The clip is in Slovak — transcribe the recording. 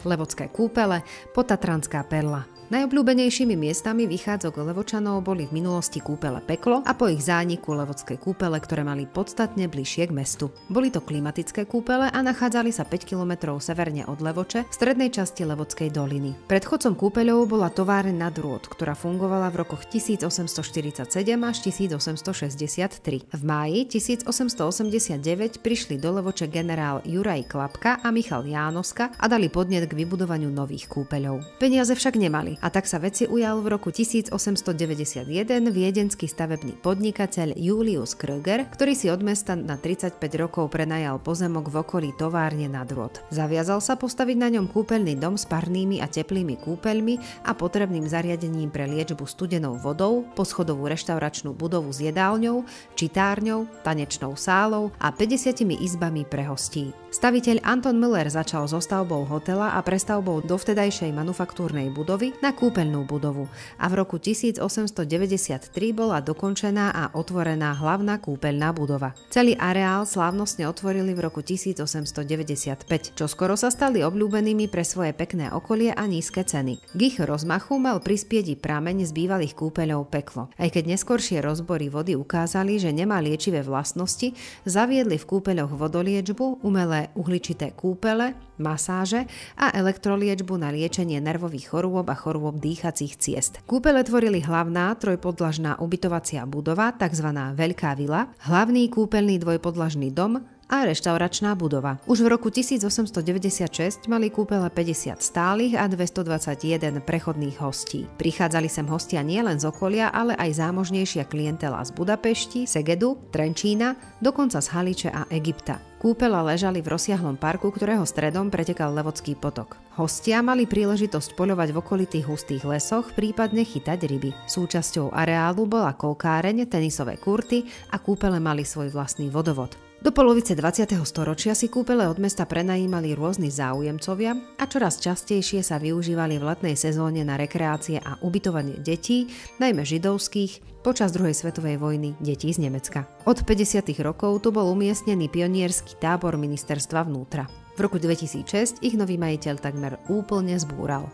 Levodské kúpele, Potatranská perla. Najobľúbenejšími miestami vychádzok Levočanov boli v minulosti kúpele Peklo a po ich zániku Levodské kúpele, ktoré mali podstatne bližšie k mestu. Boli to klimatické kúpele a nachádzali sa 5 km severne od Levoče v strednej časti Levodskej doliny. Predchodcom kúpeľov bola továreň Na Drôt, ktorá fungovala v rokoch 1847 až 1863. V máji 1889 prišli do Levoče generál Juraj Klapka a Michal Jánoska a dali podnet k vybudovaniu nových kúpeľov. Peniaze však nemali. A tak sa veci ujal v roku 1891 viedenský stavebný podnikateľ Julius Kröger, ktorý si od mesta na 35 rokov prenajal pozemok v okolí továrne Na Drôt. Zaviazal sa postaviť na ňom kúpeľný dom s parnými a teplými kúpeľmi a potrebným zariadením pre liečbu studenou vodou, poschodovú reštauračnú budovu s jedálňou, čitárňou, tanečnou sálou a 50 izbami pre hostí. Staviteľ Anton Müller začal so stavbou hotela a prestavbou dovtedajšej manufaktúrnej budovy na kúpeľnú budovu a v roku 1893 bola dokončená a otvorená hlavná kúpeľná budova. Celý areál slávnostne otvorili v roku 1895, čo skoro sa stali obľúbenými pre svoje pekné okolie a nízke ceny. K ich rozmachu mal prispieť i prameň z bývalých kúpeľov Peklo. Aj keď neskoršie rozbory vody ukázali, že nemá liečivé vlastnosti, zaviedli v kúpeľoch vodoliečbu, umelé uhličité kúpele, masáže a elektroliečbu na liečenie nervových chorôb a chorôb dýchacích ciest. Kúpele tvorili hlavná trojpodlažná ubytovacia budova, tzv. Veľká vila, hlavný kúpeľný dvojpodlažný dom a reštauračná budova. Už v roku 1896 mali kúpele 50 stálych a 221 prechodných hostí. Prichádzali sem hostia nielen z okolia, ale aj zámožnejšia klientela z Budapešti, Segedu, Trenčína, dokonca z Haliče a Egypta. Kúpele ležali v rozsiahlom parku, ktorého stredom pretekal Levodský potok. Hostia mali príležitosť poľovať v okolitých hustých lesoch, prípadne chytať ryby. Súčasťou areálu bola kolkáreň, tenisové kurty a kúpele mali svoj vlastný vodovod. Do polovice 20. storočia si kúpele od mesta prenajímali rôzni záujemcovia a čoraz častejšie sa využívali v letnej sezóne na rekreácie a ubytovanie detí, najmä židovských, počas druhej svetovej vojny detí z Nemecka. Od 50. rokov tu bol umiestnený pionierský tábor ministerstva vnútra. V roku 2006 ich nový majiteľ takmer úplne zbúral.